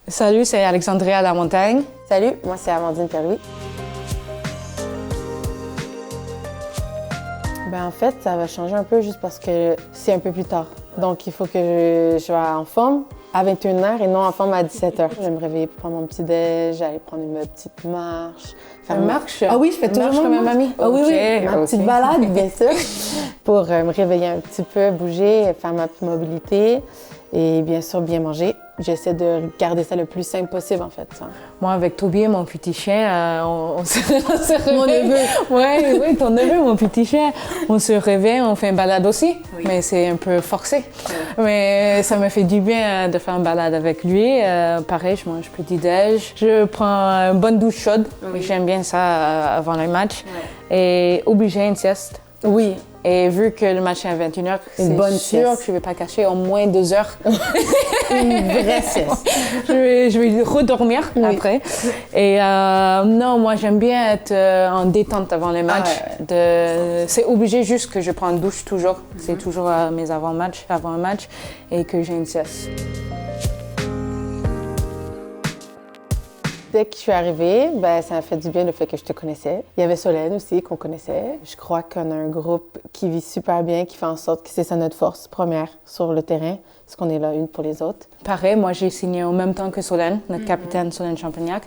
Salut, c'est Alexandria Lamontagne. Salut, moi c'est Amandine Pierre-Louis. En fait, ça va changer un peu juste parce que c'est un peu plus tard. Donc, il faut que je sois en forme à 21h et non en forme à 17h. Je vais me réveiller pour prendre mon petit déj, aller prendre une petite marche. Faire une marche? Ah oui, je fais toujours comme ma mamie. Ah oui, ma petite balade, bien sûr, pour me réveiller un petit peu, bouger, faire ma petite mobilité et bien sûr bien manger. J'essaie de garder ça le plus simple possible, en fait. Ça. Moi, avec Toby, mon petit chien, on se réveille. Mon neveu. Oui, ton neveu, mon petit chien. On se réveille, on fait une balade aussi, mais c'est un peu forcé. Mais ça me fait du bien de faire une balade avec lui. Pareil, je mange petit-déj. Je prends une bonne douche chaude. J'aime bien ça avant le match. Et obligé une sieste. Oui. Et vu que le match est à 21h, c'est sûr sieste. Que je ne vais pas cacher au moins 2 heures. Une vraie sieste. Je vais redormir après. Et non, moi j'aime bien être en détente avant les matchs. C'est obligé juste que je prends une douche toujours. C'est toujours mes avant un match et que j'ai une sieste. Dès que je suis arrivée, ça m'a fait du bien le fait que je te connaissais. Il y avait Solène aussi qu'on connaissait. Je crois qu'on a un groupe qui vit super bien, qui fait en sorte que c'est ça notre force première sur le terrain, parce qu'on est là une pour les autres. Pareil, moi j'ai signé en même temps que Solène, notre capitaine Solène Champagnac.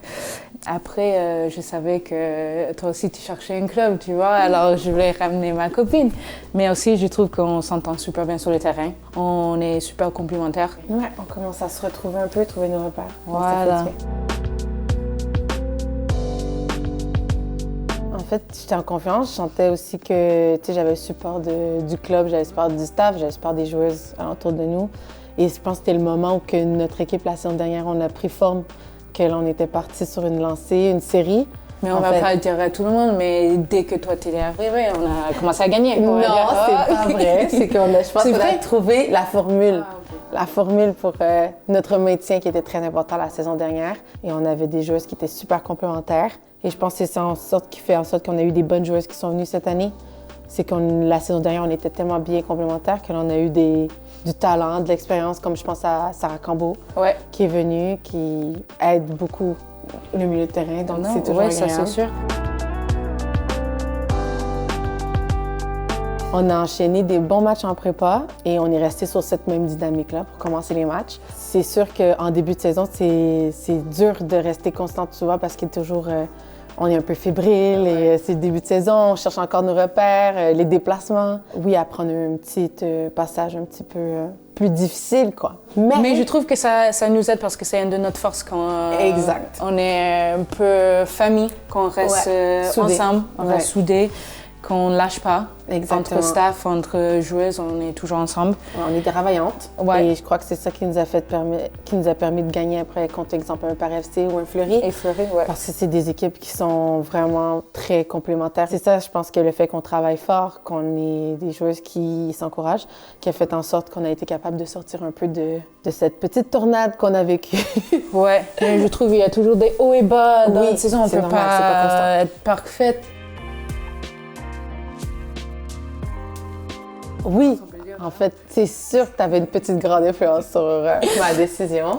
Après, je savais que toi aussi tu cherchais un club, tu vois, alors je voulais ramener ma copine. Mais aussi, je trouve qu'on s'entend super bien sur le terrain. On est super complémentaires. Ouais, on commence à se retrouver un peu, trouver nos repères. Voilà. En fait, j'étais en confiance. Je sentais aussi que j'avais le support du club, j'avais le support du staff, j'avais le support des joueuses alentour de nous. Et je pense que c'était le moment où que notre équipe, la saison dernière, on a pris forme, que l'on était parti sur une lancée, une série. Mais on va pas le dire à tout le monde, mais dès que toi t'es arrivé, on a commencé à gagner. Non, c'est pas vrai. C'est je pense qu'on a trouvé la formule. La formule pour notre maintien qui était très important la saison dernière. Et on avait des joueuses qui étaient super complémentaires. Et je pense que c'est ça qui fait en sorte qu'on a eu des bonnes joueuses qui sont venues cette année. C'est que la saison dernière, on était tellement bien complémentaires que l'on a eu du talent, de l'expérience, comme je pense à Sarah Cambeau, qui est venue, qui aide beaucoup le milieu de terrain. Donc c'est toujours agréable. Ça c'est sûr. On a enchaîné des bons matchs en prépa et on est resté sur cette même dynamique-là pour commencer les matchs. C'est sûr qu'en début de saison, c'est dur de rester constante, tu vois, parce qu'il est toujours... on est un peu fébrile et c'est le début de saison, on cherche encore nos repères, les déplacements. Oui, à prendre un petit passage un petit peu plus difficile, quoi. Mais je trouve que ça nous aide parce que c'est une de notre forces quand on est un peu famille, qu'on reste ensemble, on reste soudés. Qu'on ne lâche pas. Exactement. Entre staff, entre joueuses, on est toujours ensemble. On est travaillantes. Et je crois que c'est ça qui nous a permis de gagner après contre, exemple, un Par FC ou un Fleury. Et Fleury, Parce que c'est des équipes qui sont vraiment très complémentaires. C'est ça, je pense que le fait qu'on travaille fort, qu'on ait des joueuses qui s'encouragent, qui a fait en sorte qu'on a été capable de sortir un peu de cette petite tornade qu'on a vécue. Mais je trouve qu'il y a toujours des hauts et bas dans une saison. On ne peut pas être parfaite. Oui, en fait, c'est sûr que tu avais une petite grande influence sur ma décision.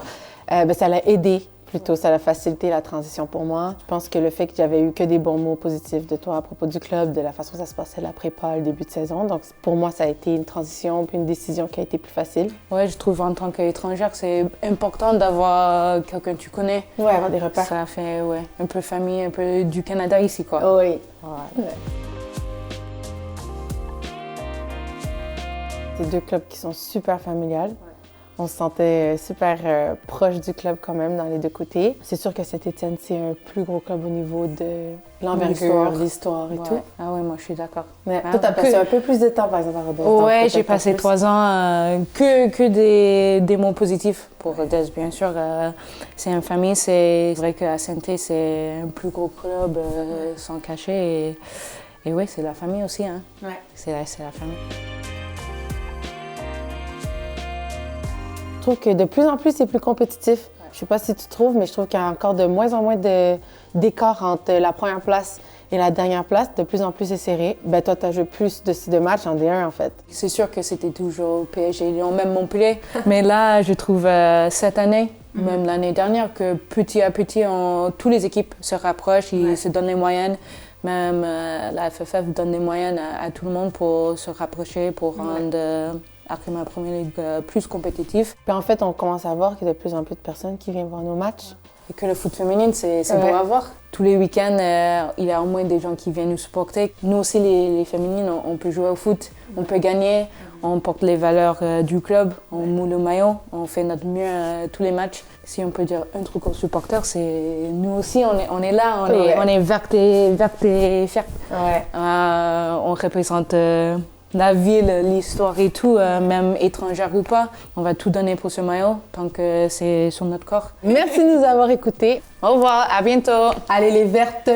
Ça l'a aidé plutôt, ça a facilité la transition pour moi. Je pense que le fait que j'avais eu que des bons mots positifs de toi à propos du club, de la façon dont ça se passait la prépa, le début de saison. Donc pour moi, ça a été une transition puis une décision qui a été plus facile. Oui, je trouve en tant qu'étrangère, c'est important d'avoir quelqu'un que tu connais. Oui, avoir des repères. Ça fait un peu famille, un peu du Canada ici, quoi. Oui. C'est 2 clubs qui sont super familiales. On se sentait super proche du club quand même dans les 2 côtés. C'est sûr que Saint-Étienne, c'est un plus gros club au niveau de l'envergure, l'histoire et tout. Ah oui, moi je suis d'accord. Toi, t'as passé un peu plus de temps, par exemple, à Rodez. Oui, j'ai passé 3 ans que des mots positifs pour Rodez, bien sûr. C'est une famille, c'est vrai qu'à Saint-Étienne, c'est un plus gros club sans cacher. Et oui, c'est la famille aussi. Hein. C'est la famille. Je trouve que de plus en plus, c'est plus compétitif. Je sais pas si tu trouves, mais je trouve qu'il y a encore de moins en moins d'écart entre la première place et la dernière place. De plus en plus, c'est serré. Toi, tu as joué plus de matchs en D1, en fait. C'est sûr que c'était toujours PSG, Lyon, même Montpellier. Mais là, je trouve cette année, même l'année dernière, que petit à petit, toutes les équipes se rapprochent, ils se donnent les moyens. Même la FFF donne des moyens à tout le monde pour se rapprocher, pour rendre Arkema Premier League plus compétitif. Puis en fait, on commence à voir qu'il y a de plus en plus de personnes qui viennent voir nos matchs. Et que le foot féminin, c'est beau à voir. Tous les week-ends, il y a au moins des gens qui viennent nous supporter. Nous aussi, les féminines, on peut jouer au foot, on peut gagner, on porte les valeurs du club, on moule le maillot, on fait notre mieux tous les matchs. Si on peut dire un truc aux supporters, c'est nous aussi, on est là, on est vertes et fiers. Ouais. On représente la ville, l'histoire et tout, même étrangère ou pas. On va tout donner pour ce maillot tant que c'est sur notre corps. Merci de nous avoir écoutés. Au revoir, à bientôt. Allez les vertes!